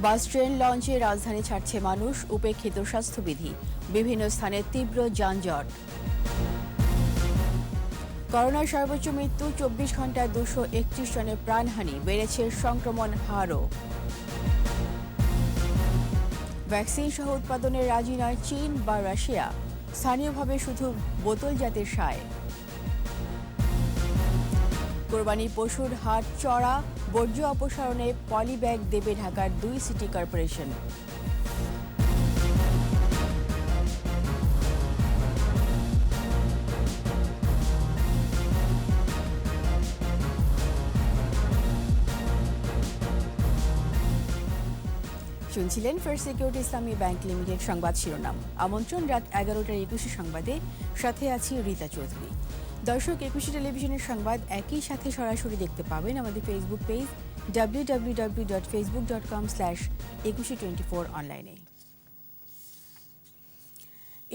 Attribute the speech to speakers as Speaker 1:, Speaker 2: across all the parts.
Speaker 1: Bus train লঞ্চে রাজধানী ছাড়ছে মানুষ, উপেক্ষিত স্বাস্থ্যবিধি, বিভিন্ন স্থানে তীব্র যানজট। করোনার সর্বোচ্চ মৃত্যু, 24 ঘন্টায় 231 জনের প্রাণহানি, বেড়েছে সংক্রমণ হারও। ভ্যাকসিন সহ উৎপাদনে রাজি নয় চীন বা রাশিয়া, স্থানীয়ভাবে শুধু বোতলজাতের সায়। কোরবানি পশুর হাট চড়া, বর্জ্য অপসারণে পলিব্যাগ দেবে ঢাকার 2 সিটি কর্পোরেশন। শুনছিলেন ফার্স্ট সিকিউরিটি ইসলামী ব্যাংক লিমিটেড সংবাদ শিরোনাম। আমন্ত্রণ রাত 11টার 21 সংবাদে, সাথে আছি রীতা চৌধুরী। দর্শক, 21 টেলিভিশনের সংবাদ একই সাথে সরাসরি দেখতে পাবেন আমাদের ফেসবুক পেজ www.facebook.com/2124 অনলাইনে।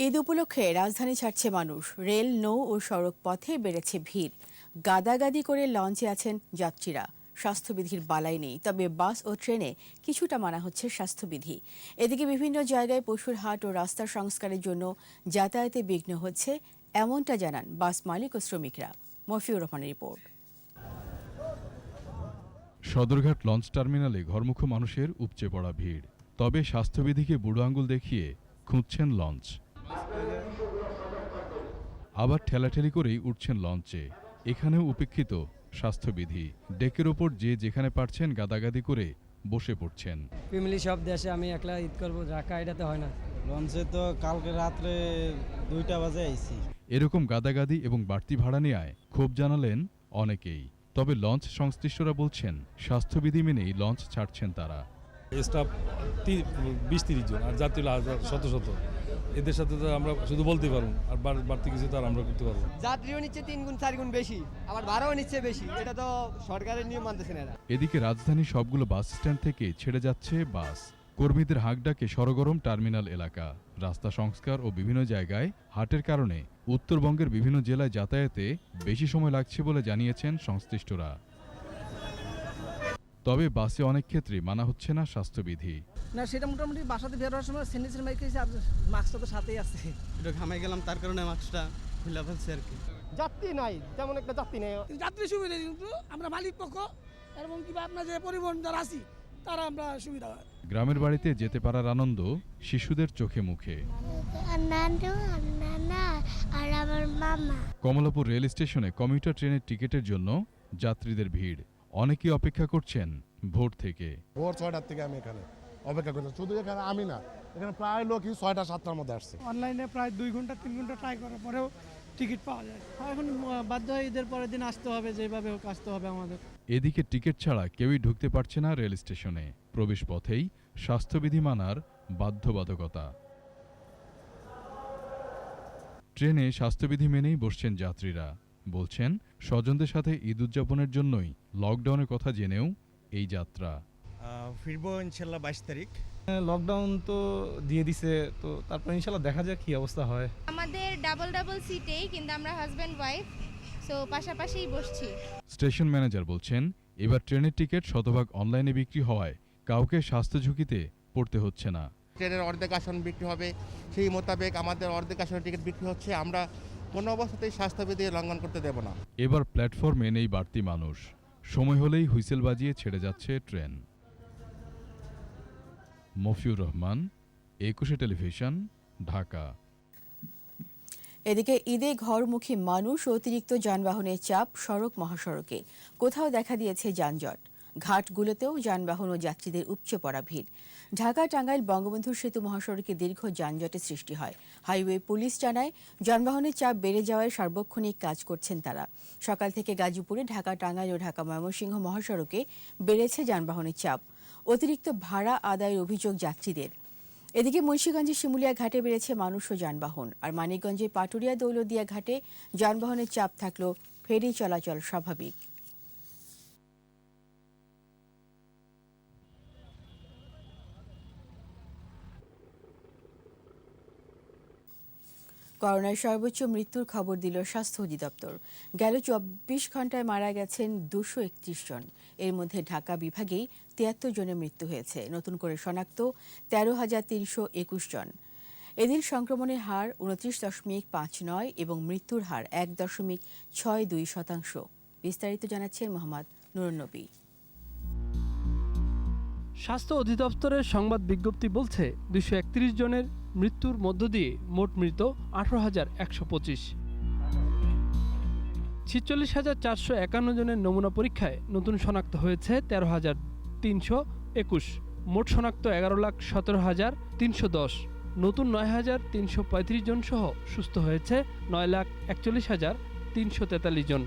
Speaker 1: ঈদ উপলক্ষে রাজধানী ছাড়ছে মানুষ, রেল, নৌ ও সড়ক পথে বেড়েছে ভিড়। গাদাগাদি করে লঞ্চে আছেন যাত্রীরা। স্বাস্থ্যবিধির বালাই নেই, তবে বাস ও ট্রেনে কিছুটা মানা হচ্ছে স্বাস্থ্যবিধি। এদিকে বিভিন্ন জায়গায় পশুর হাট ও রাস্তা সংস্কারের জন্য যাতায়াতে বিঘ্ন হচ্ছে, এমনটা জানান বাস মালিক ও শ্রমিকরা। মফিউর রহমানের রিপোর্ট।
Speaker 2: সদরঘাট লঞ্চ টার্মিনালে ঘরমুখো মানুষের উপচে পড়া ভিড়, তবে স্বাস্থ্যবিধিকে বুড়ো আঙুল দেখিয়ে খুঁজছেন লঞ্চ। আবার ঠেলাঠেলি করেই উঠছেন লঞ্চে, এখানেও উপেক্ষিত স্বাস্থ্যবিধি। ডেকের ওপর যে যেখানে পারছেন গাদাগাদি করে বসে পড়ছেন।
Speaker 3: ফ্যামিলি সব দেশে, আমি একলা ঈদ করবো, ঢাকা এটাতে হয় না।
Speaker 4: লঞ্চে তো কালকে রাত্রে 2টা বাজে আইছি।
Speaker 2: এরকম গাদাগাদি এবং বাড়তি ভাড়া নেওয়ায় ক্ষোভ জানালেন অনেকেই। তবে লঞ্চ সংশ্লিষ্টরা বলছেন স্বাস্থ্যবিধি মেনেই লঞ্চ ছাড়ছেন তারা।
Speaker 5: স্টাফ 20-30 জন আর যাত্রী শত শত, এদের সাথে তো আমরা শুধু বলতে পারবো, আর বাড়তি কিছু তো আর আমরা করতে পারবো।
Speaker 3: যাত্রীও নিচ্ছে 3 গুণ 4 গুণ বেশি, আবার ভাড়াও নিচ্ছে বেশি, এটা তো সরকারের নিয়ম মানতেছে না।
Speaker 2: এদিকে রাজধানীর সবগুলো বাস স্ট্যান্ড থেকে ছেড়ে যাচ্ছে বাস। কর্মীদের হাঁক ডাকে সরগরম টার্মিনাল এলাকা। রাস্তা সংস্কার ও বিভিন্ন জায়গায় হাটের কারণে উত্তরবঙ্গের বিভিন্ন জেলায় যাতায়াতে বেশি সময় লাগছে বলে জানিয়েছেন সংশ্লিষ্টরা। তবে বাসে অনেক ক্ষেত্রে মানা হচ্ছে না স্বাস্থ্যবিধি।
Speaker 6: না, সেটা মোটামুটি বাসাতে বের হওয়ার সময় স্যানিটাইজার মাইক খেয়েছি, আর মাস্কটা তো সাথেই আছে।
Speaker 4: একটু ঘামাই গেলাম, তার কারণে মাস্কটা খুলে ফেলছি আর কি।
Speaker 6: যাত্রী নাই, তেমন একটা যাত্রী নেই। যাত্রী সুবিধা কিন্তু আমরা মালিক পক্ষ এবং কিংবা আপনার যে পরিবহন যারা আছি তারা আমরা সুবিধা হয়।
Speaker 2: গ্রামের বাড়িতে যেতে পারার আনন্দ শিশুদের চোখে মুখে।
Speaker 7: আর আমার মামা।
Speaker 2: কমলাপুর রেল স্টেশনে কমিউটার ট্রেনের টিকিটের জন্য যাত্রীদের ভিড়। অনেকেই অপেক্ষা করছেন ভোর থেকে।
Speaker 8: ভোর 6টার থেকে আমি এখানে অপেক্ষা করছি। শুধু এখানে আমি না, এখানে প্রায় লোকই 6টা-7টার মধ্যে আসছে।
Speaker 6: অনলাইনে প্রায় 2 ঘন্টা 3 ঘন্টা ট্রাই করার পরেও টিকিট পাওয়া যায়। এখন বাধ্য হয়ে ঈদের পরের দিন আসতে হবে, যেভাবে হোক আসতে হবে আমাদের।
Speaker 2: এদিকে টিকিট ছাড়া কেউই ঢুকতে পারছে না রেল স্টেশনে। প্রবেশ পথেই স্বাস্থ্যবিধি মানার বাধ্যবাধকতা। ট্রেনে স্বাস্থ্যবিধি মেনেই বসছেন যাত্রীরা। বলছেন স্বজনদের সাথে ঈদ উদযাপনের জন্যই লকডাউনের কথা জেনেও এই যাত্রা।
Speaker 4: ফিরবো ইনশাল্লাহ 22 তারিখ।
Speaker 9: লকডাউন তো দিয়ে দিছে, তো তারপর ইনশাল্লাহ দেখা যাক কি অবস্থা হয়।
Speaker 7: আমাদের ডাবল সিটেই, কিন্তু আমরা হাজব্যান্ড ওয়াইফ, সো পাশাপাশিই বসছি।
Speaker 2: স্টেশন ম্যানেজার বলছেন এবার ট্রেনের টিকিট শতভাগ অনলাইনে বিক্রি হওয়ায় কাউকে স্বাস্থ্য ঝুঁকিতে পড়তে হচ্ছে না।
Speaker 10: ট্রেনের অর্ধেক আসন বিক্রি হবে, সেই মোতাবেক আমাদের অর্ধেক আসনের টিকিট বিক্রি হচ্ছে। আমরা কোনো অবস্থাতেই স্বাস্থ্যবিধি লঙ্ঘন করতে দেব না।
Speaker 2: এবার প্ল্যাটফর্মে নেই বাড়তি মানুষ, সময় হলেই হুইসেল বাজিয়ে ছেড়ে যাচ্ছে ট্রেন। মফিউর রহমান, 21 টেলিভিশন, ঢাকা।
Speaker 1: এদিকে ঈদে ঘরমুখী মানুষ, অতিরিক্ত যানবাহনের চাপ সড়ক মহাসড়কে। কোথাও দেখা দিয়েছে যানজট। ঘাটগুলোতেও যানবাহন ও যাত্রীদের উপচে পড়া ভিড়। ঢাকা টাঙ্গাইল বঙ্গবন্ধু সেতু মহাসড়কে দীর্ঘ যানজটের সৃষ্টি হয়। হাইওয়ে পুলিশ জানায় যানবাহনের চাপ বেড়ে যাওয়ায় সার্বক্ষণিক কাজ করছেন তারা। সকাল থেকে গাজীপুরে ঢাকা টাঙ্গাইল ও ঢাকা ময়মনসিংহ মহাসড়কে বেড়েছে যানবাহনের চাপ। অতিরিক্ত ভাড়া আদায়ের অভিযোগ যাত্রীদের। এদিকে মুন্সিগঞ্জের শিমুলিয়া ঘাটে বেড়েছে মানুষ ও যানবাহন। আর মানিকগঞ্জের পাটুরিয়া দৌলতদিয়া ঘাটে যানবাহনের চাপ থাকলেও ফেরি চলাচল স্বাভাবিক। করোনায় সর্বোচ্চ মৃত্যুর খবর দিল স্বাস্থ্য অধিদপ্তর। গেল 24 ঘন্টায় মারা গেছেন 231 জন। এর মধ্যে ঢাকা বিভাগেই 73 জনের মৃত্যু হয়েছে। নতুন করে শনাক্ত 13,321 জন। এদিন সংক্রমণের হার 29.59 এবং মৃত্যুর হার 1.62%। বিস্তারিত জানাচ্ছেন মোহাম্মদ নুরুন্নবী।
Speaker 11: স্বাস্থ্য অধিদপ্তরের সংবাদ বিজ্ঞপ্তি বলছে 231 জনের মৃত্যুর মধ্য দিয়ে মোট মৃত 18,125। 46,451 জনের নমুনা পরীক্ষায় নতুন শনাক্ত হয়েছে 13,321। মোট শনাক্ত 11,17,310। নতুন 9,335 জন সহ সুস্থ হয়েছে 9,41,343 জন।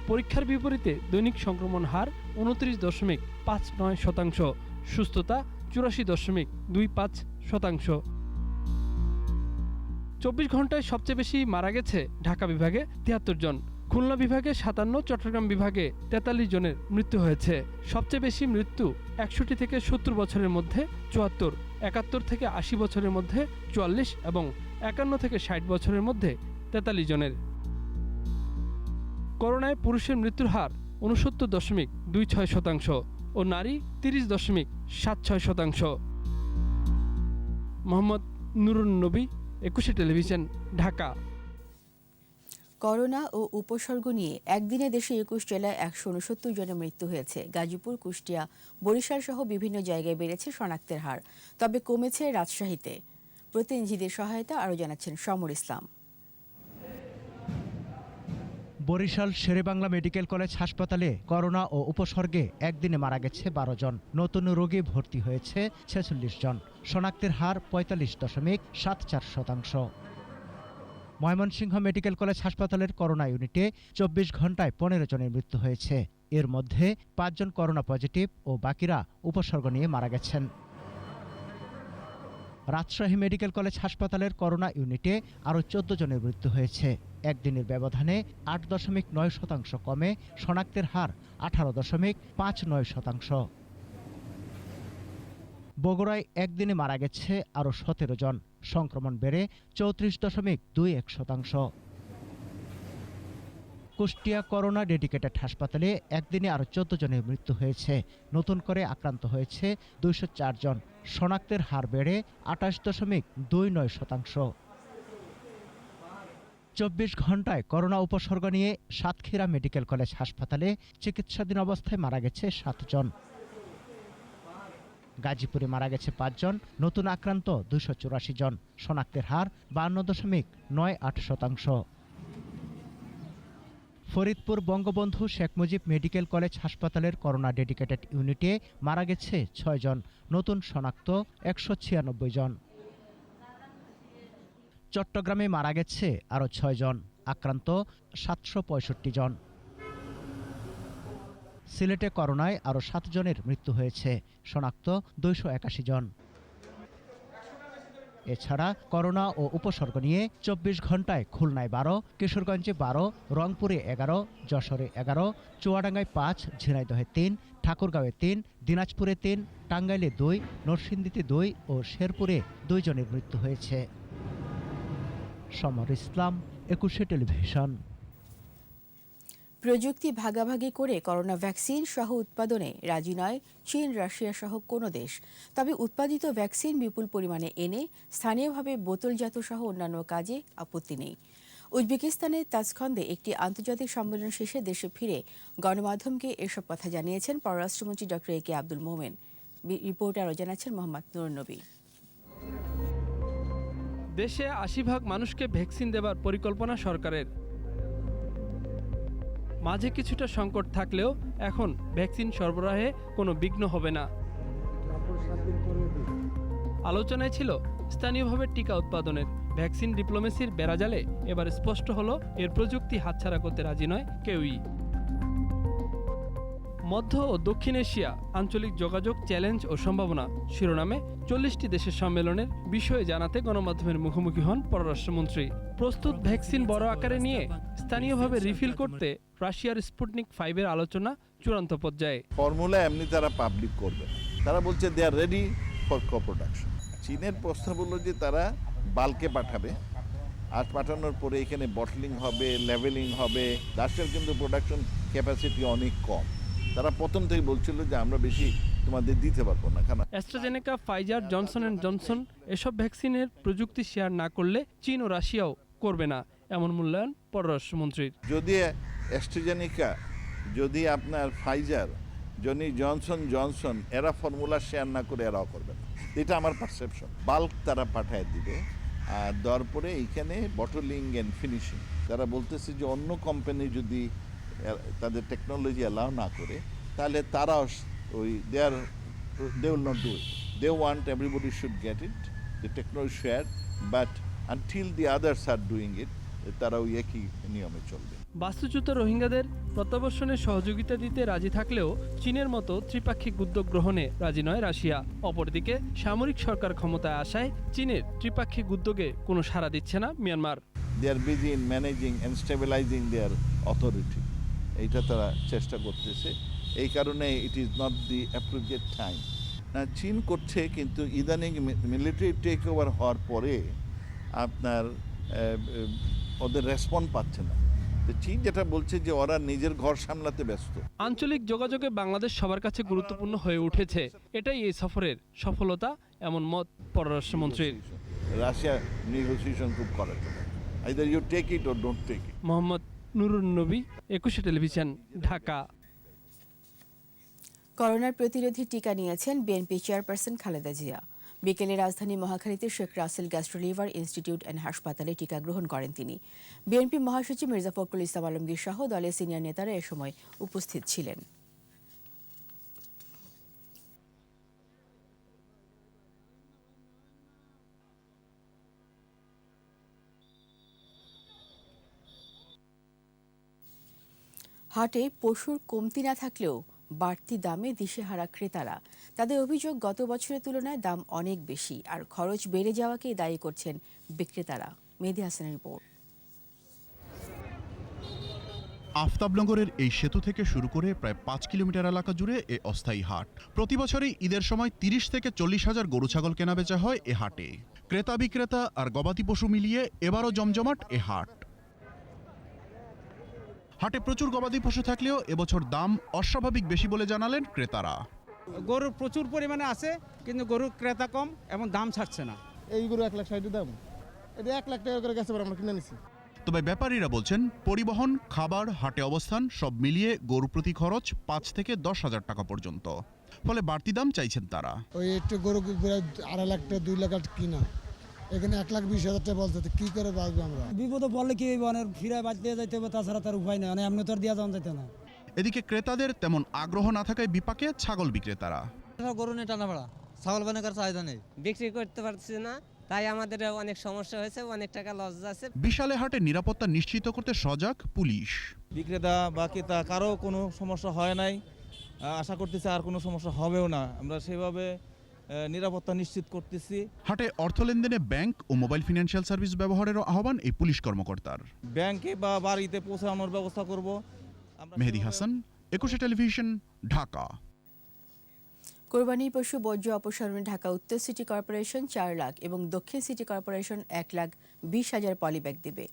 Speaker 11: পরীক্ষার বিপরীতে দৈনিক সংক্রমণ হার 29.59%, সুস্থতা 84.25%। 24 ঘন্টায় সবচেয়ে বেশি মারা গেছে ঢাকা বিভাগে 73 জন, খুলনা বিভাগে 57, চট্টগ্রাম বিভাগে 43 জনের মৃত্যু হয়েছে। সবচেয়ে বেশি মৃত্যু 61 থেকে 70 বছরের মধ্যে 74, 71 থেকে 80 বছরের মধ্যে 44 এবং 51 থেকে 60 বছরের মধ্যে 43 জনের। করোনায় পুরুষের মৃত্যুর হার 69.26% ও নারী 30.76%। মোহাম্মদ নুরুন্নবী, 21 টেলিভিশন, ঢাকা।
Speaker 1: করোনা ও উপসর্গ নিয়ে একদিনে দেশে 21 জেলায় 169 জনের মৃত্যু হয়েছে। গাজীপুর, কুষ্টিয়া, বরিশাল সহ বিভিন্ন জায়গায় বেড়েছে শনাক্তের হার, তবে কমেছে রাজশাহীতে। প্রতিনিধিদের সহায়তা আরও জানাচ্ছেন সমর ইসলাম।
Speaker 12: বরিশাল শেরেবাংলা মেডিকেল কলেজ হাসপাতালে করোনা ও উপসর্গে একদিনে মারা গেছে 12 জন। নতুন রোগী ভর্তি হয়েছে 46 জন। শনাক্তের হার 45.74%। ময়মনসিংহ মেডিকেল কলেজ হাসপাতালের করোনা ইউনিটে 24 ঘন্টায় 15 জনের মৃত্যু হয়েছে। এর মধ্যে 5 জন করোনা পজিটিভ ও বাকিরা উপসর্গ নিয়ে মারা গেছেন। রাজশাহী মেডিকেল কলেজ হাসপাতালের করোনা ইউনিটে আরও 14 জনের মৃত্যু হয়েছে। একদিনের ব্যবধানে 8.9% কমে শনাক্তের হার 18.59%। বগুড়ায় একদিনে মারা গেছে আরও 17 জন। সংক্রমণ বেড়ে 34.21%। কুষ্টিয়া করোনা ডেডিকেটেড হাসপাতালে একদিনে আরও 14 জনের মৃত্যু হয়েছে। নতুন করে আক্রান্ত হয়েছে 204 জন। শনাক্তের হার বেড়ে 28.29%। 24 ঘন্টায় করোনা উপসর্গ নিয়ে সাতক্ষীরা মেডিকেল কলেজ হাসপাতালে চিকিৎসাধীন অবস্থায় মারা গেছে 7 জন। গাজীপুরে মারা গেছে 5 জন। নতুন আক্রান্ত 284 জন। শনাক্তের হার 52.98%। ফরিদপুর বঙ্গবন্ধু শেখ মুজিব মেডিকেল কলেজ হাসপাতালের করোনা ডেডিকেটেড ইউনিটে মারা গেছে 6 জন। নতুন শনাক্ত 196 জন। চট্টগ্রামে মারা গেছে আরও 6 জন। আক্রান্ত 765 জন। সিলেটে করোনায় আরও 7 জনের মৃত্যু হয়েছে। শনাক্ত 281 জন। এছাড়া করোনা ও উপসর্গ নিয়ে 24 ঘন্টায় খুলনায় 12, কিশোরগঞ্জে 12, রংপুরে 11, যশোরে 11, চুয়াডাঙ্গায় 5, ঝিনাইদহে 3, ঠাকুরগাঁওয়ে 3, দিনাজপুরে 3, টাঙ্গাইলে 2, নরসিংদীতে 2 ও শেরপুরে 2 জনের মৃত্যু হয়েছে। সমর ইসলাম, 21 টেলিভিশন।
Speaker 1: প্রযুক্তি ভাগাভাগি করে করোনা ভ্যাকসিন সহ উৎপাদনে রাজি নয় চীন, রাশিয়া সহ কোনো দেশ। তবে উৎপাদিত ভ্যাকসিন বিপুল পরিমাণে এনে স্থানীয়ভাবে বোতলজাত সহ অন্যান্য কাজে আপত্তি নেই। উজবেকিস্তানের তাসখন্দে একটি আন্তর্জাতিক সম্মেলন শেষে দেশে ফিরে গণমাধ্যমকে এসব কথা জানিয়েছেন পররাষ্ট্রমন্ত্রী doctor A K Abdul Momen. Report আরও জানাচ্ছেন মোহাম্মদ নুরুন্নবী।
Speaker 11: দেশে 80% মানুষকে ভ্যাকসিন দেবার পরিকল্পনা সরকারের। মাঝে কিছুটা সংকট থাকলেও এখন ভ্যাকসিন সরবরাহে কোনো বিঘ্ন হবে না। আলোচনায় ছিল স্থানীয়ভাবে টিকা উৎপাদনের। ভ্যাকসিন ডিপ্লোমেসির বেড়াজালে এবার স্পষ্ট হলো এর প্রযুক্তি হাতছাড়া করতে রাজি নয় কেউই। মধ্য ও দক্ষিণ এশিয়া আঞ্চলিক যোগাযোগ, চ্যালেঞ্জ ও সম্ভাবনা শিরোনামে 40টি দেশের সম্মেলনের বিষয়ে জানাতে গণমাধ্যমের মুখোমুখি হন পররাষ্ট্রমন্ত্রী। প্রস্তুত ভ্যাকসিন বড় আকারে নিয়ে স্থানীয়ভাবে রিফিল করতে রাশিয়ার স্পুটনিক 5-এর আলোচনা চূড়ান্ত পর্যায়ে।
Speaker 13: ফর্মুলা এমনি তারা পাবলিক করবে, তারা বলছে দে আর রেডি ফর কো প্রোডাকশন। চীনের প্রস্তাব হলো যে তারা বাল্কে পাঠাবে, আর পাঠানোর পরে এখানে বটলিং হবে, লেভেলিং হবে। রাশিয়ার কিন্তু প্রোডাকশন ক্যাপাসিটি অনেক কম। তারা প্রথম থেকে বলছিল যে আমরা বেশি তোমাদের দিতে পারবো না। কারণ
Speaker 11: AstraZeneca, Pfizer, Johnson and Johnson এসব ভ্যাকসিনের প্রযুক্তি শেয়ার না করলে চীন ও রাশিয়াও করবে না, এমন মূল্যায়ন পররাষ্ট্রমন্ত্রীর।
Speaker 13: যদি অ্যাস্ট্রাজেনেকা, যদি আপনার ফাইজার, যদি জনসন এরা ফর্মুলা শেয়ার না করে এরাও করবে না, এটা আমার পারসেপশন। বাল্ক তারা পাঠায় দিবে, আর দেওয়ার পরে এইখানে বটলিং অ্যান্ড ফিনিশিং। তারা বলতেছে যে অন্য কোম্পানি যদি তাদের টেকনোলজি অ্যালাউ না করে, তাহলে তারাও ওই they will not do it. They want everybody should get it, the technology share, but until the others are doing it, তারা ওই একই নিয়মে চলবে।
Speaker 11: বাস্তুচ্যুত রোহিঙ্গাদের প্রত্যাবর্তনে সহযোগিতা দিতে রাজি থাকলেও চীনের মতো ত্রিপাক্ষিক উদ্যোগ গ্রহণে রাজি নয় রাশিয়া। অপরদিকে সামরিক সরকার ক্ষমতায় আসায় চীনের ত্রিপাক্ষিক উদ্যোগে কোনো সাড়া দিচ্ছে না Myanmar.
Speaker 13: They are busy in managing and stabilising their authority. এইটা তারা চেষ্টা করতেছে। এই কারণে it is not the appropriate time. চীন করছে, কিন্তু ইদানিং মিলিটারি টেক ওভার হওয়ার পরে আপনার ওদের রেসপন্স পাচ্ছে না। চীন যেটা বলছে যে ওরা নিজের ঘর সামলাতে ব্যস্ত।
Speaker 11: আঞ্চলিক যোগাযোগে বাংলাদেশ সবার কাছে গুরুত্বপূর্ণ হয়ে উঠেছে, এটাই এই সফরের সফলতা, এমন মত পররাষ্ট্রমন্ত্রীর।
Speaker 13: রাশিয়া নেগোসিয়েশন খুব করে, either you take it or don't take it.
Speaker 11: Mohammad Nurun Nabi, 21 television, Dhaka.
Speaker 1: করোনার প্রতিরোধী টিকা নিয়েছেন বিএনপি চেয়ারপারসন খালেদা জিয়া। বিকেলে রাজধানী মহাখালীতে Sheikh Russel gastroliver institute and হাসপাতালে টিকা গ্রহণ করেন তিনি। বিএনপি মহাসচিব মির্জা ফখরুল ইসলাম আলমগীর সহ দলের সিনিয়র নেতারা এ সময় উপস্থিত ছিলেন। হাটে পশুর কমতি না থাকলেও বাড়তি দামে দিশেহারা ক্রেতারা। তাদের অভিযোগ, গত বছরের তুলনায় দাম অনেক বেশি, আর খরচ বেড়ে যাওয়াকেই দায়ী করছেন বিক্রেতারা। মেহেদী হাসানের রিপোর্ট।
Speaker 14: আফতাবনগরের এই সেতু থেকে শুরু করে প্রায় 5 কিলোমিটার এলাকা জুড়ে এ অস্থায়ী হাট। প্রতি বছরই ঈদের সময় 30 থেকে 40 হাজার গরু ছাগল কেনাবেচা হয় এ হাটে। ক্রেতা বিক্রেতা আর গবাদি পশু মিলিয়ে এবারও জমজমাট এ হাট। হাটে প্রচুর গবাদি পশু থাকলেও এবছর দাম অস্বাভাবিক বেশি বলে জানালেন ক্রেতারা।
Speaker 4: গরু প্রচুর পরিমাণে আছে, কিন্তু গরুর ক্রেতা কম এবং দাম ছাড়ছে না।
Speaker 8: এই গরু 1,60,000 দাম, এটা 1 লাখ টাকা করে গেছে, আমরা কিনে নিছি।
Speaker 14: তবে ব্যাপারীরা বলছেন পরিবহন, খাবার, হাটে অবস্থান সব মিলিয়ে গরু প্রতি খরচ 5 থেকে 10 হাজার টাকা পর্যন্ত। ফলে বাড়তি দাম চাইছেন তারা।
Speaker 6: ওই একটু গরু 2.5 লাখ টাকা 2 লাখ কিনা, এখানে 1,20,000 টাকা বলতে, কি করে বাঁচবো আমরা? বিপদে পড়লে কি ফিরে বাঁচতে যাইতে হবে, তাছাড়া তার উপায় নেই, এমনি তো আর দিয়া যাওয়া যেত না।
Speaker 14: এদিকে ক্রেতাদের তেমন আগ্রহ না থাকায় বিপাকে ছাগল বিক্রেতারা।
Speaker 3: গরু নিয়ে টানা ভাড়া, ছাগল বানানোর চাহিদা নেই, বিক্রি করতে পারছি না, তাই আমাদের অনেক সমস্যা হয়েছে, অনেক টাকা লস যাচ্ছে।
Speaker 14: বিশালে হাটে নিরাপত্তা নিশ্চিত করতে সজাগ পুলিশ।
Speaker 4: বিক্রেতা বা ক্রেতা কারো কোনো সমস্যা হয় নাই, আশা করতেছি আর কোনো সমস্যা হবেও না। আমরা সেভাবে নিরাপত্তা নিশ্চিত করতেছি।
Speaker 14: হাটে অর্থ লেনদেনে ব্যাংক ও মোবাইল ফিনান্সিয়াল সার্ভিস ব্যবহারের আহ্বান এই পুলিশ কর্মকর্তার।
Speaker 4: ব্যাংকে বা বাড়িতে পৌঁছানোর ব্যবস্থা করব।
Speaker 14: মেহেদী হাসান, 21 টেলিভিশন, ঢাকা।
Speaker 1: কোরবানি পশু বর্জ্য অপসারণে ঢাকা উত্তর সিটি কর্পোরেশন 4 লাখ এবং দক্ষিণ সিটি কর্পোরেশন 1,20,000 পলিব্যাগ দেবে।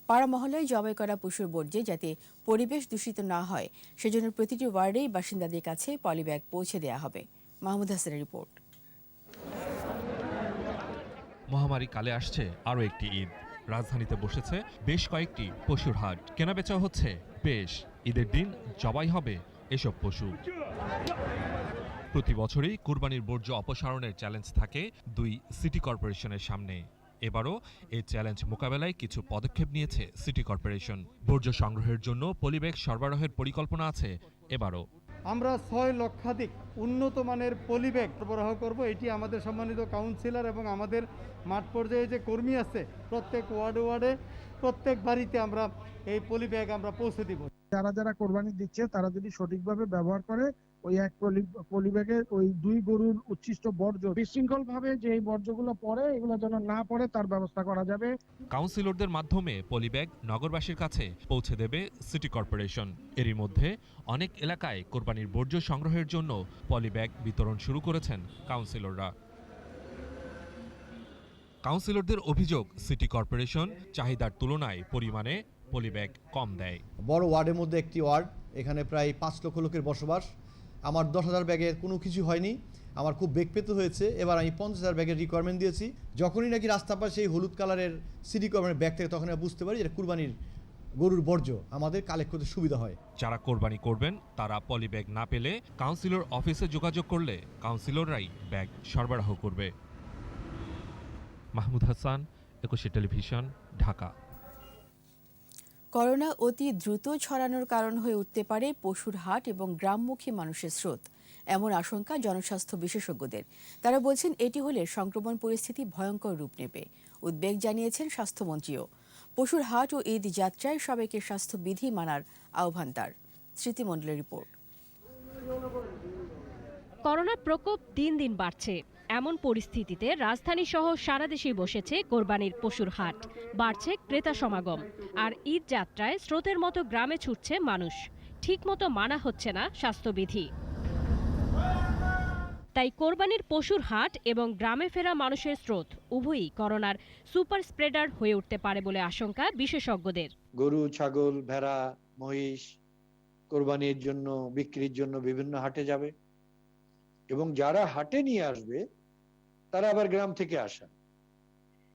Speaker 1: পাড়া মহল্লায় জবাই করা পশুর বর্জ্যে যাতে পরিবেশ দূষিত না হয়, সেজন্য প্রতিটি ওয়ার্ডেই বাসিন্দাদের কাছে পলিব্যাগ পৌঁছে দেওয়া হবে। মাহমুদ হাসানের রিপোর্ট।
Speaker 15: মহামারী কালে আসছে আরও একটি ঈদ। রাজধানীতে বসেছে বেশ কয়েকটি পশুর হাট। কেনাবেচা হচ্ছে বেশ। ঈদের দিন জবাই হবে এসব পশু। প্রতি বছরই কুরবানির বর্জ্য অপসারণের চ্যালেঞ্জ থাকে 2 সিটি কর্পোরেশনের সামনে। এবারও এই চ্যালেঞ্জ মোকাবেলায় কিছু পদক্ষেপ নিয়েছে সিটি কর্পোরেশন। বর্জ্য সংগ্রহের জন্য পলিব্যাগ সরবরাহের পরিকল্পনা আছে এবারও।
Speaker 6: আমরা 6 লক্ষাধিক উন্নত মানের পলিব্যাগ সরবরাহ করব। এটি আমাদের সম্মানিত কাউন্সিলর এবং আমাদের মাঠ পর্যায়ে যে কর্মী আছে, প্রত্যেক ওয়ার্ডে প্রত্যেক বাড়িতে আমরা এই পলিব্যাগ আমরা পৌঁছে দিব। যারা কোরবানি দিচ্ছে তারা যদি সঠিকভাবে ব্যবহার করে, ওই এক পলিব্যাগে ওই 2 গরুর উচ্ছিষ্ট বর্জ্য বিশৃঙ্খল ভাবে যে এই বর্জ্যগুলো পড়ে, এগুলো যেন না পড়ে তার ব্যবস্থা করা যাবে।
Speaker 15: কাউন্সিলরদের মাধ্যমে পলিব্যাগ নগরবাসীর কাছে পৌঁছে দেবে সিটি কর্পোরেশন। এরই মধ্যে অনেক এলাকায় কোরবানির বর্জ্য সংগ্রহের জন্য পলিব্যাগ বিতরণ শুরু করেছেন কাউন্সিলররা। কাউন্সিলরদের অভিযোগ সিটি কর্পোরেশন চাহিদার তুলনায় পরিমাণে পলিব্যাগ কম দেয়।
Speaker 16: বড় ওয়ার্ডের মধ্যে একটি ওয়ার্ড, এখানে প্রায় 5 লক্ষ লোকের বসবাস। আমার 10,000 ব্যাগের কোনো কিছু হয়নি, আমার খুব বেগ পেতে হয়েছে। এবার আমি 50,000 ব্যাগের রিকোয়ারমেন্ট দিয়েছি। যখনই নাকি রাস্তা পাশে সেই হলুদ কালারের সিটি কর্পোরেশনের ব্যাগ থেকে, তখন আমি বুঝতে পারি যে কুরবানির গরুর বর্জ্য আমাদের কালেক্ট করতে সুবিধা হয়।
Speaker 15: যারা কোরবানি করবেন তারা পলিব্যাগ না পেলে কাউন্সিলর অফিসে যোগাযোগ করলে কাউন্সিলররাই ব্যাগ সরবরাহ করবে। মাহমুদ হাসান, একুশে টেলিভিশন, ঢাকা।
Speaker 1: করোনা অতি দ্রুত ছড়ানোর কারণ হয়ে উঠতে পারে পশুর হাট এবং গ্রামমুখী মানুষের স্রোত, এমন আশঙ্কা জনস্বাস্থ্য বিশেষজ্ঞদের। তারা বলছেন এটি হলে সংক্রমণ পরিস্থিতি ভয়ঙ্কর রূপ নেবে। উদ্বেগ জানিয়েছেন স্বাস্থ্যমন্ত্রীও। পশুর হাট ও ঈদ যাত্রায় সবাইকে স্বাস্থ্যবিধি মানার আহ্বান তার। স্মৃতিমণ্ডলের রিপোর্ট।
Speaker 17: করোনার প্রকোপ দিন দিন বাড়ছে। এমন পরিস্থিতিতে রাজধানী সহ সারা দেশেই বসেছে কোরবানির পশুর হাট, বাড়ছে ক্রেতা সমাগম। আর ঈদ যাত্রায় স্রোতের মতো গ্রামে ছুটছে মানুষ। ঠিকমতো মানা হচ্ছে না স্বাস্থ্যবিধি। তাই কোরবানির পশুর হাট এবং গ্রামে ফেরা মানুষের স্রোত উভয়ই করোনার সুপার স্প্রেডার হয়ে উঠতে পারে বলে আশঙ্কা বিশেষজ্ঞদের।
Speaker 18: গরু, ছাগল, ভেড়া, মহিষ কোরবানির জন্য, বিক্রির জন্য বিভিন্ন হাটে যাবে, এবং যারা হাটে নিয়ে আসবে তারা আবার গ্রাম থেকে আসা,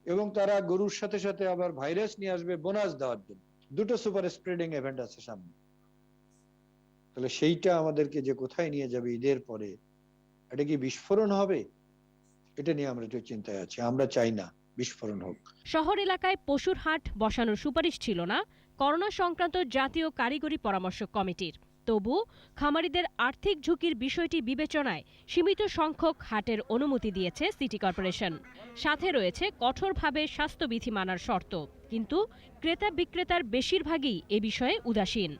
Speaker 18: এবং তারা গরুর সাথে সাথে আবার ভাইরাস নিয়ে আসবে বোনাস দেওয়ার জন্য। দুটো সুপার স্প্রেডিং ইভেন্ট আছে সামনে। তাহলে সেইটা আমাদেরকে যে কোথায় নিয়ে যাবে ঈদের পরে, এটা কি বিস্ফোরণ হবে? এটা নিয়ে আমরা একটু চিন্তায় আছি। আমরা চাই না বিস্ফোরণ হোক।
Speaker 17: শহর এলাকায় পশুর হাট বসানোর সুপারিশ ছিল না করোনা সংক্রান্ত জাতীয় কারিগরি পরামর্শ কমিটির। তবু খামারিদের আর্থিক ঝুঁকির বিষয়টি বিবেচনায় সীমিত সংখ্যক হাটের অনুমতি দিয়েছে সিটি কর্পোরেশন। সাথে রয়েছে কঠোরভাবে স্বাস্থ্যবিধি মানার শর্ত। কিন্তু ক্রেতা বিক্রেতার বেশিরভাগই এ বিষয়ে উদাসীন।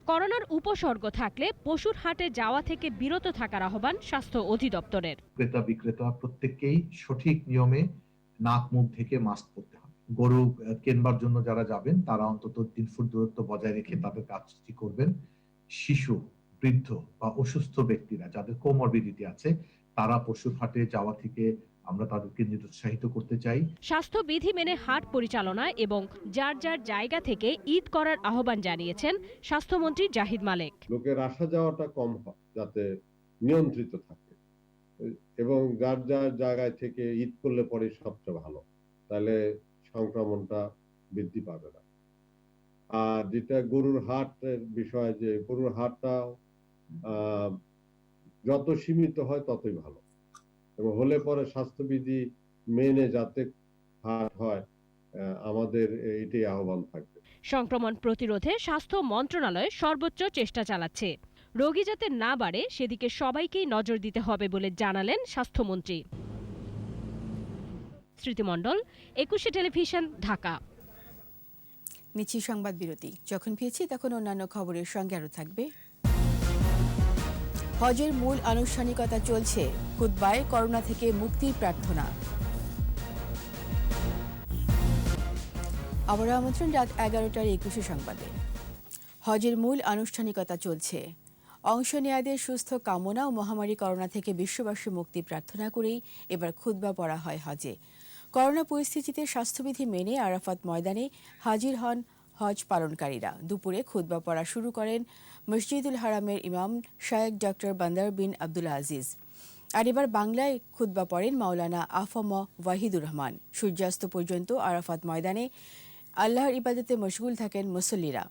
Speaker 17: করোনার উপসর্গ থাকলে পশুর হাটে যাওয়া থেকে বিরত থাকার আহ্বান স্বাস্থ্য অধিদপ্তরের।
Speaker 19: ক্রেতা বিক্রেতা প্রত্যেককেই সঠিক নিয়মে নাক মুখ ঢেকে মাস্ক পরতে হবে। গরু কেনবার জন্য যারা যাবেন তারা অন্তত 3 ফুট দূরত্ব বজায় রেখে তাদের কাজটি করবেন। শিশু, বৃদ্ধ বা অসুস্থ ব্যক্তিরা যাদের কোমরবিডিটি আছে, তারা পশুর হাটে যাওয়া থেকে আমরা তাদেরকে নিরুৎসাহিত করতে চাই।
Speaker 17: স্বাস্থ্যবিধি মেনে হাট পরিচালনা এবং যার যার জায়গা থেকে ঈদ করার আহ্বান জানিয়েছেন স্বাস্থ্যমন্ত্রী জাহিদ মালেক।
Speaker 20: লোকের আসা যাওয়াটা কম হয়, যাতে নিয়ন্ত্রিত থাকে, এবং যার যার জায়গায় থেকে ঈদ করলে পরে সবচেয়ে ভালো, তাহলে সংক্রমণটা বৃদ্ধি পাবে না। আর যেটা গরুর হাটের বিষয়, যে গরুর হাটটা যত সীমিত হয় ততই ভালো, এবং হলে পরে স্বাস্থ্যবিধি মেনে যাতে হাট হয়, আমাদের এটাই আহ্বান থাকবে।
Speaker 17: সংক্রমণ প্রতিরোধে স্বাস্থ্য মন্ত্রণালয় সর্বোচ্চ চেষ্টা চালাচ্ছে। রোগী যাতে না বাড়ে সেদিকে সবাইকেই নজর দিতে হবে বলে জানালেন স্বাস্থ্যমন্ত্রী। স্মৃতিমণ্ডল, একুশে টেলিভিশন, ঢাকা।
Speaker 1: নিচ্ছি সংবাদ বিরতি। যখন ফিরছি তখন অন্যান্য খবরের সঙ্গে আরও থাকবে। হজের মূল আনুষ্ঠানিকতা চলছে, খুতবায় করোনা থেকে মুক্তির প্রার্থনা। আবার আমন্ত্রণ রাত 11টার 21 সংবাদে। হজের মূল আনুষ্ঠানিকতা চলছে। অংশ নেয়াদের সুস্থ কামনা ও মহামারী করোনা থেকে বিশ্ববাসী মুক্তি প্রার্থনা করেই এবার খুতবা পড়া হয় হজে। করোনা পরিস্থিতিতে স্বাস্থ্যবিধি মেনে আরাফাত ময়দানে হাজির হন হজ পালনকারীরা। দুপুরে খুতবা পড়া শুরু করেন মসজিদুল হারামের ইমাম শায়েখ ডক্টর বান্দার বিন আব্দুল আজিজ। আর এবার বাংলায় খুতবা পড়েন মাওলানা আফম ওয়াহিদুর রহমান। সূর্যাস্ত পর্যন্ত আরাফাত ময়দানে আল্লাহর ইবাদতে মশগুল থাকেন মুসল্লিরা।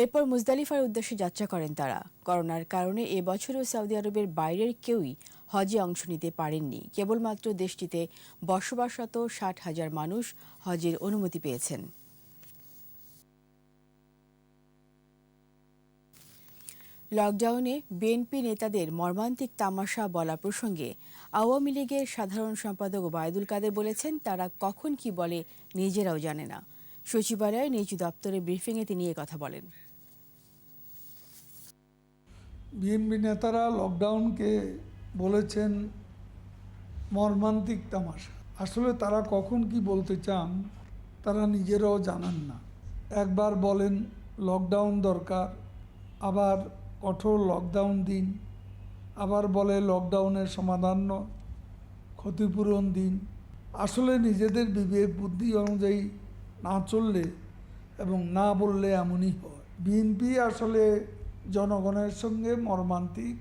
Speaker 1: এরপর মুজদালিফার উদ্দেশ্যে যাত্রা করেন তারা। করোনার কারণে এবছরও সৌদি আরবের বাইরের কেউই হজে অংশ নিতে পারেননি। কেবলমাত্র দেশটিতে বসবাসরত 60,000 মানুষ হজের অনুমতি পেয়েছেন। লকডাউনে বিএনপি নেতাদের মর্মান্তিক তামাশা বলা প্রসঙ্গে আওয়ামী লীগের সাধারণ সম্পাদক ওবায়দুল কাদের বলেছেন, তারা কখন কি বলে নিজেরাও জানে না। সচিবালয়ে নিজ দপ্তরে ব্রিফিংয়ে তিনি কথা বলেন।
Speaker 21: বিএনপি নেতারা লকডাউনকে বলেছেন মর্মান্তিক তামাশা। আসলে তারা কখন কি বলতে চান তারা নিজেরাও জানান না। একবার বলেন লকডাউন দরকার, আবার কঠোর লকডাউন দিন, আবার বলে লকডাউনের সমাধান ক্ষতিপূরণ দিন। আসলে নিজেদের বিবেক বুদ্ধি অনুযায়ী না চললে এবং না বললে এমনই হয়। বিএনপি আসলে জনগণের সঙ্গে মর্মান্তিক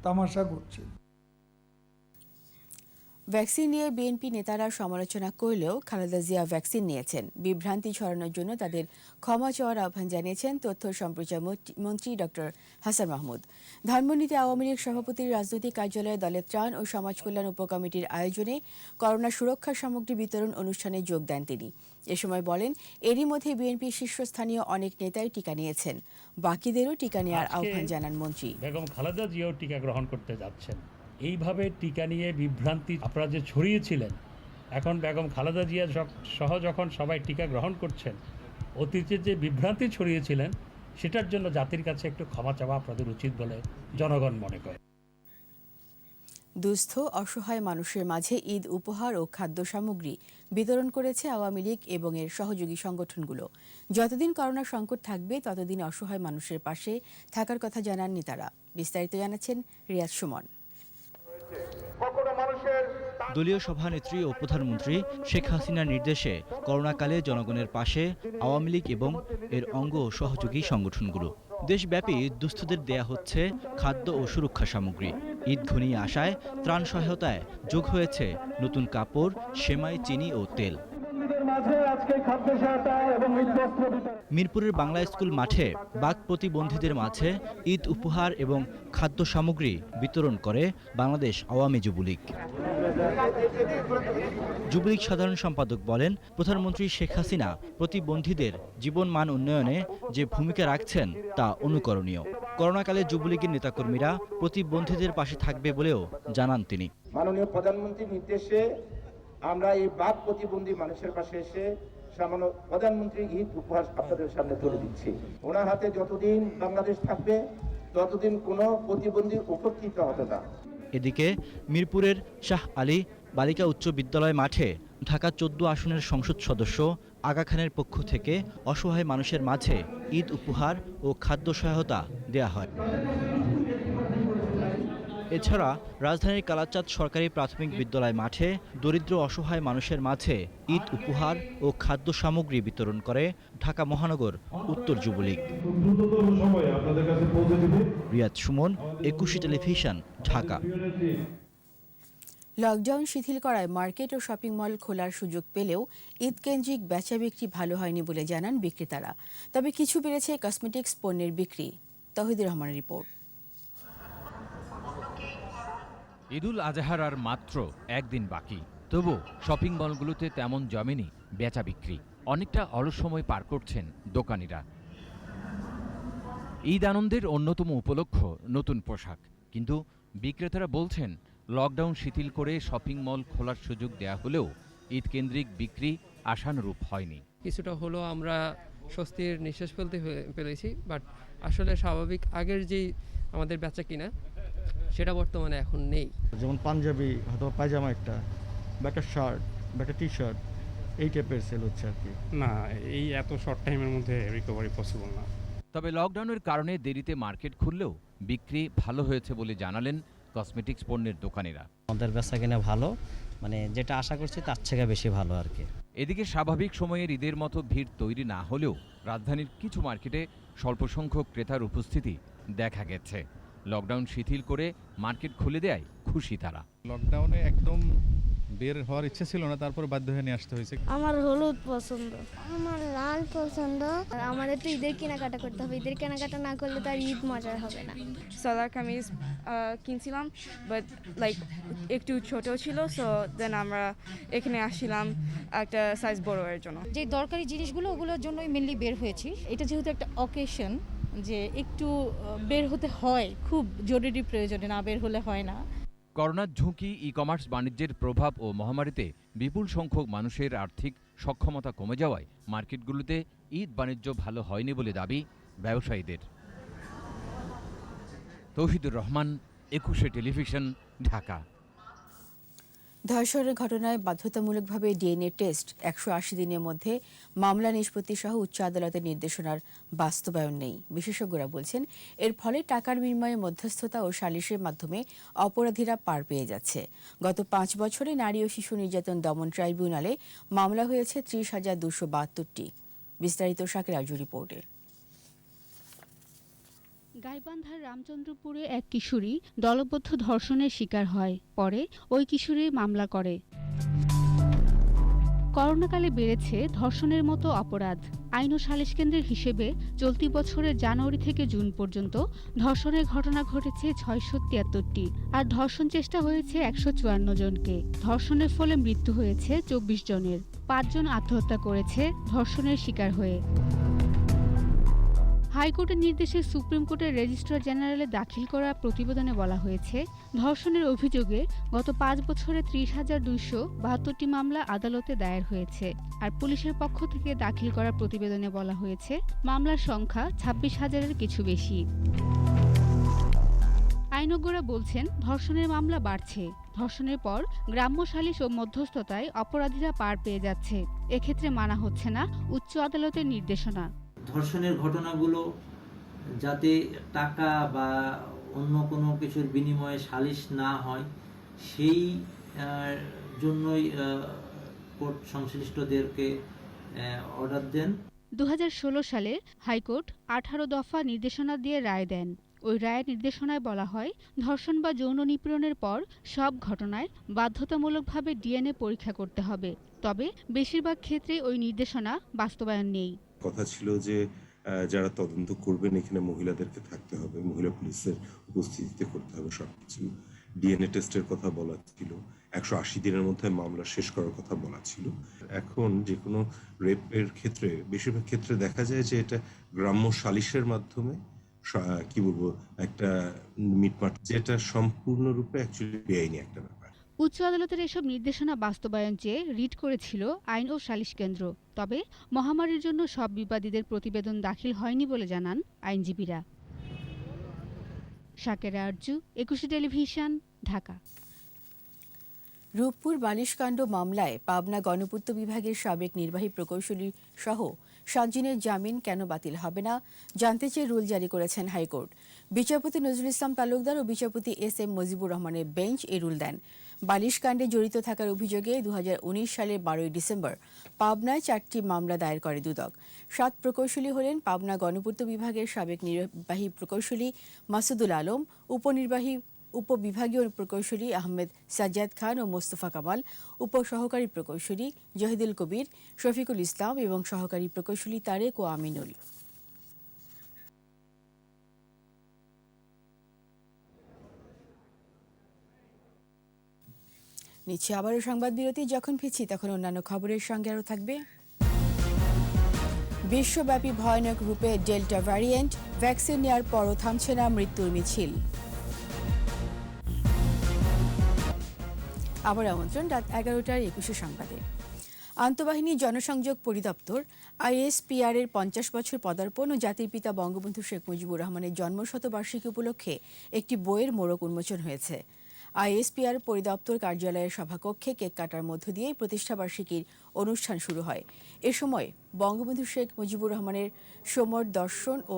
Speaker 21: তামাশা করছে।
Speaker 1: ভ্যাকসিন নিয়ে বিএনপি নেতারা সমালোচনা করলেও খালেদা জিয়া ভ্যাকসিন নিয়েছেন। বিভ্রান্তি ছড়ানোর জন্য তাদের ক্ষমা চাওয়ার আহ্বান জানিয়েছেন তথ্য সম্প্রচার মন্ত্রী ডক্টর হাসান মাহমুদ। ধানমন্ডিতে আওয়ামী লীগ সভাপতির রাজনৈতিক কার্যালয়ে দলের ত্রাণ ও সমাজ কল্যাণ উপকমিটির আয়োজনে করোনা সুরক্ষা সামগ্রী বিতরণ অনুষ্ঠানে যোগ দেন তিনি। এ সময় বলেন, এরই মধ্যে বিএনপির শীর্ষস্থানীয় অনেক নেতাই টিকা নিয়েছেন, বাকিদেরও টিকা নেওয়ার আহ্বান জানান মন্ত্রী।
Speaker 5: বেগম খালেদা জিয়াও টিকা গ্রহণ করতে যাচ্ছেন। এইভাবে টিকা নিয়ে বিভ্রান্তি আপনারা যে ছড়িয়েছিলেন, এখন বেগম খালেদা জিয়া সহ যখন সবাই টিকা গ্রহণ করছেন, অতীতে যে বিভ্রান্তি ছড়িয়েছিলেন সেটার জন্য জাতির কাছে একটু ক্ষমা চাওয়া আপনাদের উচিত বলে জনগণ মনে করে।
Speaker 1: দুস্থ অসহায় মানুষের মাঝে ঈদ উপহার ও খাদ্য সামগ্রী বিতরণ করেছে আওয়ামী লীগ এবং এর সহযোগী সংগঠনগুলো। যতদিন করোনা সংকট থাকবে ততদিন অসহায় মানুষের পাশে থাকার কথা জানান নেতারা। বিস্তারিত জানাচ্ছেন রিয়াজ সুমন।
Speaker 22: দলীয় সভানেত্রী ও প্রধানমন্ত্রী শেখ হাসিনার নির্দেশে করোনাকালে জনগণের পাশে আওয়ামী লীগ এবং এর অঙ্গ ও সহযোগী সংগঠনগুলো। দেশব্যাপী দুস্থদের দেয়া হচ্ছে খাদ্য ও সুরক্ষা সামগ্রী। ঈদ ঘনিয়ে আসায় ত্রাণ সহায়তায় যোগ হয়েছে নতুন কাপড়, সেমাই, চিনি ও তেল। মিরপুরের বাংলা স্কুল মাঠে বাক প্রতিবন্ধীদের মাঝে ঈদ উপহার এবং খাদ্য সামগ্রী বিতরণ করে বাংলাদেশ আওয়ামী যুবলীগ। যুবলীগ সাধারণ সম্পাদক বলেন, প্রধানমন্ত্রী শেখ হাসিনা প্রতিবন্ধীদের জীবনমান উন্নয়নে যে ভূমিকা রাখছেন তা অনুকরণীয়। করোনাকালে যুবলীগের নেতাকর্মীরা প্রতিবন্ধীদের পাশে থাকবে বলেও জানান তিনি।
Speaker 23: মাননীয় প্রধানমন্ত্রীর নির্দেশে আমরা এই বাক প্রতিবন্ধী মানুষের পাশে এসে সামান্য প্রধানমন্ত্রী ঈদ উপহার আপনাদের সামনে তুলে দিচ্ছি। ওনার হাতে যতদিন বাংলাদেশ থাকবে ততদিন কোনো প্রতিবন্ধী উপকৃত হবে না।
Speaker 22: এদিকে মিরপুরের শাহ আলী বালিকা উচ্চ বিদ্যালয় মাঠে ঢাকা 14 আসনের সংসদ সদস্য আগা খানের পক্ষ থেকে অসহায় মানুষের মাঝে ঈদ উপহার ও খাদ্য সহায়তা দেয়া হয়। এছাড়া রাজধানীর কালাচাঁদ সরকারি প্রাথমিক বিদ্যালয় মাঠে দরিদ্র অসহায় মানুষের মাঝে ঈদ উপহার ও খাদ্য সামগ্রী বিতরণ করে ঢাকা মহানগর উত্তর যুবলীগ। রিয়াদ সুমন, 21 টেলিভিশন, ঢাকা।
Speaker 1: লকডাউন শিথিল করায় মার্কেট ও শপিং মল খোলার সুযোগ পেলেও ঈদকেন্দ্রিক বেচা বিক্রি ভালো হয়নি বলে জানান বিক্রেতারা। তবে কিছু বেড়েছে কসমেটিক্স পণ্যের বিক্রি। তৌহিদুর রহমানের রিপোর্ট।
Speaker 24: ঈদুল আজহার আর মাত্র একদিন বাকি, তবু শপিং মলগুলোতে তেমন জমেনি বেচা বিক্রি। অনেকটা অলস সময় পার করছেন দোকানিরা। ঈদ আনন্দের অন্যতম উপলক্ষ নতুন পোশাক, কিন্তু বিক্রেতারা বলছেন লকডাউন শিথিল করে শপিং মল খোলার সুযোগ দেয়া হলেও ঈদ কেন্দ্রিক বিক্রি আশানুরূপ হয়নি।
Speaker 25: কিছুটা হলেও আমরা স্বস্তির নিঃশ্বাস ফেলেছি, বাট আসলে স্বাভাবিক আগের যেই আমাদের বেচা কিনা সেটা বর্তমানে এখন নেই।
Speaker 26: যেমন পাঞ্জাবি অথবা পায়জামা একটা বা একটা শার্ট বা একটা টি শার্ট, এই টাইপের সেল হচ্ছে আর কি।
Speaker 27: না, এই এত শর্ট টাইমের মধ্যে রিকভারি পসিবল না।
Speaker 24: তবে লকডাউনের কারণে দেরিতে মার্কেট খুললেও বিক্রি ভালো হয়েছে বলে জানালেন কসমেটিক্স পণ্যের দোকানিরা।
Speaker 28: আমাদের বেচা কিনা ভালো, মানে যেটা আশা করছি তার থেকে বেশি ভালো আর কি।
Speaker 24: এদিকে স্বাভাবিক সময়ের ঈদের মতো ভিড় তৈরি না হলেও রাজধানীর কিছু মার্কেটে স্বল্প সংখ্যক ক্রেতার উপস্থিতি দেখা গেছে। লকডাউন শিথিল করে মার্কেট খুলে দেয় খুশি তারা।
Speaker 29: লকডাউনে একদম বের হওয়ার ইচ্ছে ছিল না, তারপর বাধ্য হয়ে নিয়ে আসতে হয়েছে।
Speaker 30: আমার হলুদ পছন্দ, আমার লাল পছন্দ। আমাদের তো ঈদের কেনাকাটা করতে হবে, ঈদের কেনাকাটা না করলে তো আর ঈদ মজার হবে না।
Speaker 31: সালোয়ার কামিজ কিনছিলাম, বাট লাইক একটু ছোট ছিল, সো দেন আমরা এখানে আসছিলাম একটা সাইজ বড় এর জন্য।
Speaker 32: যে দরকারি জিনিসগুলো ওগুলোর জন্যই মেনলি বের হয়েছি। এটা যেহেতু একটা অকেশন, যে একটু বের হতে হয়, খুব জরুরি প্রয়োজনে, না বের হলে হয় না।
Speaker 24: করোনার ঝুঁকি, ই কমার্স বাণিজ্যের প্রভাব ও মহামারীতে বিপুল সংখ্যক মানুষের আর্থিক সক্ষমতা কমে যাওয়ায় মার্কেটগুলোতে ঈদ বাণিজ্য ভালো হয়নি বলে দাবি ব্যবসায়ীদের। তৌহিদুর রহমান, 21 টেলিভিশন, ঢাকা।
Speaker 1: ধর্ষণের ঘটনায় বাধ্যতামূলকভাবে ডিএনএ টেস্ট 180 দিনের মধ্যে মামলা নিষ্পত্তি সহ উচ্চ আদালতের নির্দেশনার বাস্তবায়ন নেই। বিশেষজ্ঞরা বলছেন, এর ফলে টাকার বিনিময়ে মধ্যস্থতা ও সালিশের মাধ্যমে অপরাধীরা পার পেয়ে যাচ্ছে। গত 5 বছরে নারী ও শিশু নির্যাতন দমন ট্রাইব্যুনালে মামলা হয়েছে 30,272টি। বিস্তারিত শাকির আরজু রিপোর্টে।
Speaker 2: গাইবান্ধার রামচন্দ্রপুরে এক কিশোরী দলবদ্ধ ধর্ষণের শিকার হয়। পরে ওই কিশোরী মামলা করে। করোনাকালে বেড়েছে ধর্ষণের মতো অপরাধ। আইন ও সালিশ কেন্দ্রের হিসেবে চলতি বছরের জানুয়ারি থেকে জুন পর্যন্ত ধর্ষণের ঘটনা ঘটেছে 673টি, আর ধর্ষণ চেষ্টা হয়েছে 154 জনকে। ধর্ষণের ফলে মৃত্যু হয়েছে 24 জনের। 5 জন আত্মহত্যা করেছে ধর্ষণের শিকার হয়ে। হাইকোর্টের নির্দেশে সুপ্রিম কোর্টের রেজিস্ট্রার জেনারেলে দাখিল করা প্রতিবেদনে বলা হয়েছে, ধর্ষণের অভিযোগে গত 5 বছরে 30,272টি মামলা আদালতে দায়ের হয়েছে। আর পুলিশের পক্ষ থেকে দাখিল করা প্রতিবেদনে বলা হয়েছে, মামলার সংখ্যা 26,000-এর কিছু বেশি। আইনজ্ঞরা বলছেন, ধর্ষণের মামলা বাড়ছে। ধর্ষণের পর গ্রাম্য সালিশ ও মধ্যস্থতায় অপরাধীরা পার পেয়ে যাচ্ছে। এক্ষেত্রে মানা হচ্ছে না উচ্চ আদালতের নির্দেশনা।
Speaker 3: ধর্ষণের ঘটনাগুলো যাতে টাকা বা অন্য কোনো কিছুর বিনিময়ে সালিশ না হয়, সেই জন্যই কোর্ট সংশ্লিষ্টদেরকে অর্ডার দেন।
Speaker 2: 2016 সালে হাইকোর্ট 18 দফা নির্দেশনা দিয়ে রায় দেন। ওই রায়ের নির্দেশনায় বলা হয়, ধর্ষণ বা যৌন নিপীড়নের পর সব ঘটনায় বাধ্যতামূলকভাবে ডিএনএ পরীক্ষা করতে হবে। তবে বেশিরভাগ ক্ষেত্রে ওই নির্দেশনা বাস্তবায়ন নেই।
Speaker 4: কথা ছিল যে যারা তদন্ত করবেন এখানে মহিলাদেরকে থাকতে হবে, মহিলা পুলিশের উপস্থিতিতে করতে হবে সবকিছু। ডিএনএ টেস্টের কথা বলা ছিল, 180 দিনের মধ্যে মামলা শেষ করার কথা বলা ছিল। এখন যে কোনো রেপের ক্ষেত্রে বেশিরভাগ ক্ষেত্রে দেখা যায় যে এটা গ্রাম্য সালিশের মাধ্যমে কি বলবো একটা মিটমাট, যেটা সম্পূর্ণরূপে অ্যাকচুয়ালি বেআইনি একটা ব্যাপার।
Speaker 2: উচ্চ আদালতের এসব নির্দেশনা বাস্তবায়ন চেয়ে রিট করেছিল আইন ও সালিশ কেন্দ্র। তবে মহামারীর জন্য সব বিবাদীদের প্রতিবেদন দাখিল হয়নি বলে জানান আইনজীবীরা। শাকেরা আরজু, 21 টেলিভিশন, ঢাকা।
Speaker 1: রূপপুর বালিশকাণ্ড মামলায় পাবনা গণপূর্ত বিভাগের সাবেক নির্বাহী প্রকৌশলী সহ 7 জনের জামিন কেন বাতিল হবে না জানতে চেয়ে রুল জারি করেছেন হাইকোর্ট। বিচারপতি নজরুল ইসলাম তালুকদার ও বিচারপতি এস.এম. মুজিবুর রহমানের বেঞ্চ এই রুল দেন। বালিশকাণ্ডে জড়িত থাকার অভিযোগে 2019 সালের 12 ডিসেম্বর পাবনায় 4টি মামলা দায়ের করে দুদক। 7 প্রকৌশলী হলেন পাবনা গণপূর্ত বিভাগের সাবেক নির্বাহী প্রকৌশলী মাসুদুল আলম, উপবিভাগীয় প্রকৌশলী আহমেদ সাজ্জাদ খান ও মোস্তফা কামাল, উপসহকারী প্রকৌশলী জহিদুল কবির, শফিকুল ইসলাম এবং সহকারী প্রকৌশলী তারেক ও আমিনুল। নিচ্ছে আবারও সংবাদ বিরতি। যখন ফিরছি তখন অন্যান্য খবরের সঙ্গে আরও থাকবে বিশ্বব্যাপী ভয়ানক রূপে ডেল্টা ভ্যারিয়েন্ট, ভ্যাকসিন নেওয়ার পরও থামছে না মৃত্যুর মিছিল। আবার আমন্ত্রণ রাত 11টার 21 সংবাদে। আন্তঃবাহিনী জনসংযোগ পরিদপ্তর আইএসপিআর এর 50 বছর পদার্পণ ও জাতির পিতা বঙ্গবন্ধু শেখ মুজিবুর রহমানের জন্মশতবার্ষিকী উপলক্ষে একটি বইয়ের মোড়ক উন্মোচন হয়েছে। আইএসপিআর পরিদপ্তর কার্যালয়ের সভাকক্ষে কেক কাটার মধ্য দিয়ে প্রতিষ্ঠাবার্ষিকীর অনুষ্ঠান শুরু হয়। এ সময় বঙ্গবন্ধু শেখ মুজিবুর রহমানের সমর দর্শন ও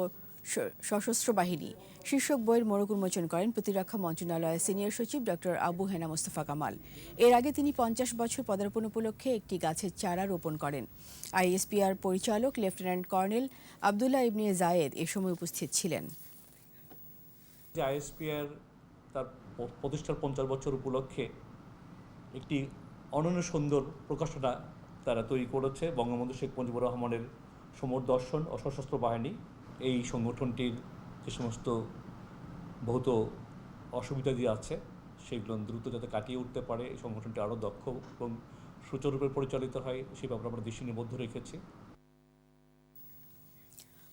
Speaker 1: সশস্ত্র বাহিনী শীর্ষক বইয়ের মোড়ক উন্মোচন করেন প্রতিরক্ষা মন্ত্রণালয়ের সিনিয়র সচিব ডক্টর আবু হেনা মোস্তফা কামাল। এর আগে তিনি 50 বছর পদার্পণ উপলক্ষে একটি গাছের চারা রোপণ করেন। আইএসপিআর পরিচালক লেফটেন্যান্ট কর্নেল আবদুল্লাহ ইবনে জায়েদ এ সময় উপস্থিত ছিলেন।
Speaker 6: আইএসপিআর তার প্রতিষ্ঠার 50 বছর উপলক্ষে একটি অনন্য সুন্দর প্রকাশনা তারা তৈরি করেছে। বঙ্গবন্ধু শেখ মুজিবুর রহমানের সমর দর্শন ও সশস্ত্র বাহিনী, এই সংগঠনটির যে সমস্ত বহুত অসুবিধা দিয়ে আছে সেগুলো দ্রুত যাতে কাটিয়ে উঠতে পারে, এই সংগঠনটি আরও দক্ষ এবং সুচারুরূপে পরিচালিত হয় সেই ব্যাপারে আমরা দৃষ্টি নিবদ্ধ রেখেছি।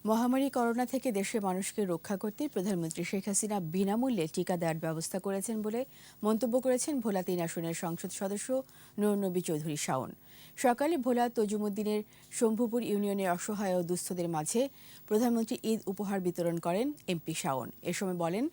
Speaker 1: মহামারী করোনা থেকে দেশের মানুষকে রক্ষা করতে প্রধানমন্ত্রী শেখ হাসিনা বিনামূল্যে টিকা দেওয়ার ব্যবস্থা করেছেন বলে মন্তব্য করেছেন ভোলা ৩ আসনের সংসদ সদস্য নুরনবী চৌধুরী শাওন। সকালে ভোলা তজুমুদ্দিনের শম্ভুপুর ইউনিয়নের অসহায় ও দুস্থদের মাঝে প্রধানমন্ত্রী ঈদ উপহার বিতরণ করেন এমপি শাওন। এ সময় বলেন,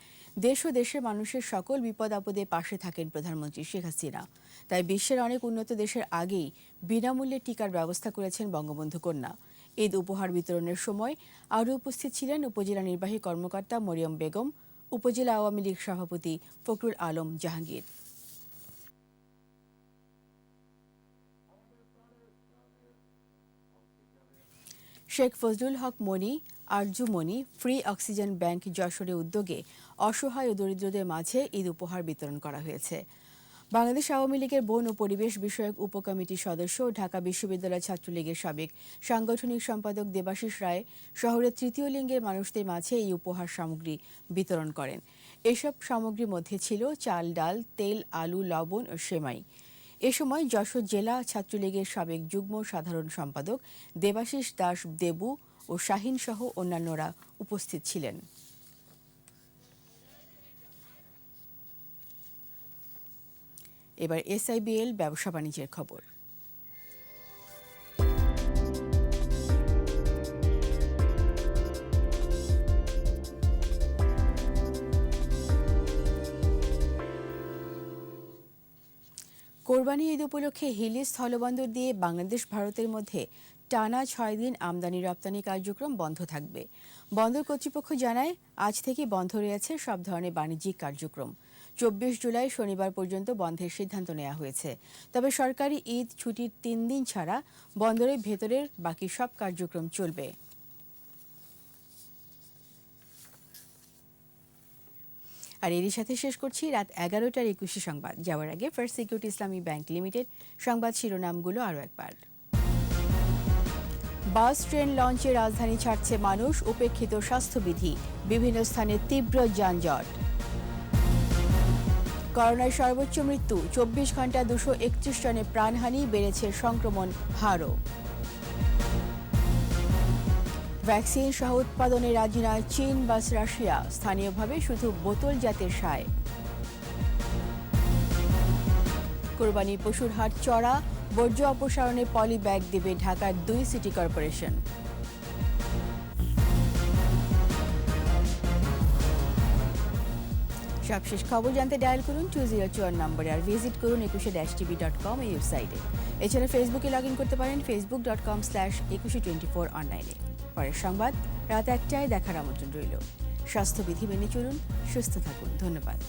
Speaker 1: দেশ ও দেশের মানুষের সকল বিপদ আপদে পাশে থাকেন প্রধানমন্ত্রী শেখ হাসিনা। তাই বিশ্বের অনেক উন্নত দেশের আগেই বিনামূল্যে টিকার ব্যবস্থা করেছেন বঙ্গবন্ধু কন্যা। ঈদ উপহার বিতরণের সময় আরও উপস্থিত ছিলেন উপজেলা নির্বাহী কর্মকর্তা মরিয়ম বেগম, উপজেলা আওয়ামী লীগ সভাপতি ফখরুল আলম জাহাঙ্গীর। শেখ ফজলুল হক মনি, আরজু মনি, ফ্রি অক্সিজেন ব্যাংক যশোরের উদ্যোগে অসহায় ও দরিদ্রদের মাঝে ঈদ উপহার বিতরণ করা হয়েছে। বাংলাদেশ আওয়ামী লীগের বন ও পরিবেশ বিষয়ক উপকমিটির সদস্য ঢাকা বিশ্ববিদ্যালয় ছাত্রলীগের সাবেক সাংগঠনিক সম্পাদক দেবাশিস রায় শহরের তৃতীয় লিঙ্গের মানুষদের মাঝে এই উপহার সামগ্রী বিতরণ করেন। এসব সামগ্রীর মধ্যে ছিল চাল, ডাল, তেল, আলু, লবণ ও সেমাই। এ সময় যশোর জেলা ছাত্রলীগের সাবেক যুগ্ম সাধারণ সম্পাদক দেবাশিস দাস দেবু ও শাহিন সহ অন্যান্যরা উপস্থিত ছিলেন। এবার SIBL ব্যবসা বাণিজ্যের খবর। কোরবানি ঈদ উপলক্ষে হিলি স্থলবন্দর দিয়ে বাংলাদেশ ভারতের মধ্যে টানা 6 দিন আমদানি রপ্তানি কার্যক্রম বন্ধ থাকবে। বন্দর কর্তৃপক্ষ জানায়, আজ থেকে বন্ধ রয়েছে সব ধরনের বাণিজ্যিক কার্যক্রম। 24 জুলাই শনিবার পর্যন্ত বন্ধের সিদ্ধান্ত নেওয়া হয়েছে। তবে সরকারি ঈদ ছুটির 3 দিন ছাড়া বন্দরের ভেতরের বাকি সব কার্যক্রম চলবে। আর এরই সাথে শেষ করছি রাত 11টার 21 সংবাদ। যাওয়ার আগে ফার্স্ট সিকিউরিটি ইসলামী ব্যাংক লিমিটেড সংবাদ শিরোনামগুলো আরও একবার। বাস ট্রেন লঞ্চে রাজধানী ছাড়ছে মানুষ, উপেক্ষিত স্বাস্থ্যবিধি, বিভিন্ন স্থানে তীব্র যানজট। করোনায় সর্বোচ্চ মৃত্যু, 24 ঘন্টা 231 জনের প্রাণহানি, বেড়েছে সংক্রমণ হারও। ভ্যাকসিন সহ উৎপাদনে রাজি নয় চীন বা রাশিয়া, স্থানীয়ভাবে শুধু বোতল জাতের সায়। কোরবানি পশুর হাট চড়া, বর্জ্য অপসারণে পলি ব্যাগ দেবে ঢাকার 2 সিটি কর্পোরেশন। সবশেষ খবর জানতে ডায়াল করুন 2024 নম্বরে, আর ভিজিট করুন 21-tv.com এই ওয়েবসাইটে। এছাড়া ফেসবুকে লগ ইন করতে পারেন facebook.com/2124 অনলাইনে। পরের সংবাদ রাত 1টায় দেখার আমন্ত্রণ রইল। স্বাস্থ্যবিধি মেনে চলুন, সুস্থ থাকুন। ধন্যবাদ।